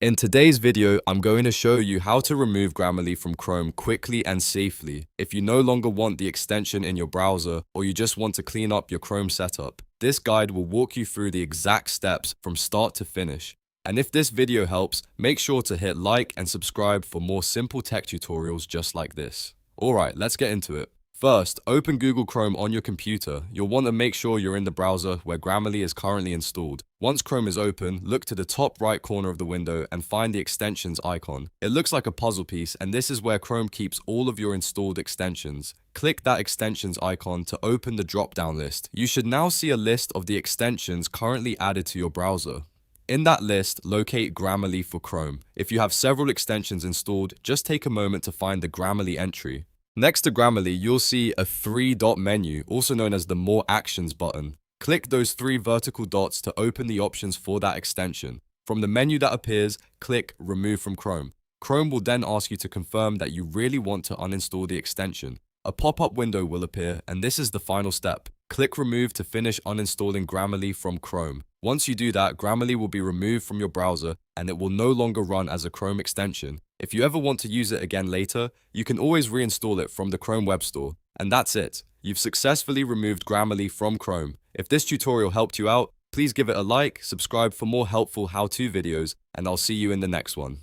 In today's video, I'm going to show you how to remove Grammarly from Chrome quickly and safely if you no longer want the extension in your browser or you just want to clean up your Chrome setup. This guide will walk you through the exact steps from start to finish. And if this video helps, make sure to hit like and subscribe for more simple tech tutorials just like this. Alright, let's get into it. First, open Google Chrome on your computer. You'll want to make sure you're in the browser where Grammarly is currently installed. Once Chrome is open, look to the top right corner of the window and find the extensions icon. It looks like a puzzle piece, and this is where Chrome keeps all of your installed extensions. Click that extensions icon to open the drop-down list. You should now see a list of the extensions currently added to your browser. In that list, locate Grammarly for Chrome. If you have several extensions installed, just take a moment to find the Grammarly entry. Next to Grammarly, you'll see a three-dot menu, also known as the More Actions button. Click those three vertical dots to open the options for that extension. From the menu that appears, click Remove from Chrome. Chrome will then ask you to confirm that you really want to uninstall the extension. A pop-up window will appear, and this is the final step. Click Remove to finish uninstalling Grammarly from Chrome. Once you do that, Grammarly will be removed from your browser and it will no longer run as a Chrome extension. If you ever want to use it again later, you can always reinstall it from the Chrome Web Store. And that's it. You've successfully removed Grammarly from Chrome. If this tutorial helped you out, please give it a like, subscribe for more helpful how-to videos, and I'll see you in the next one.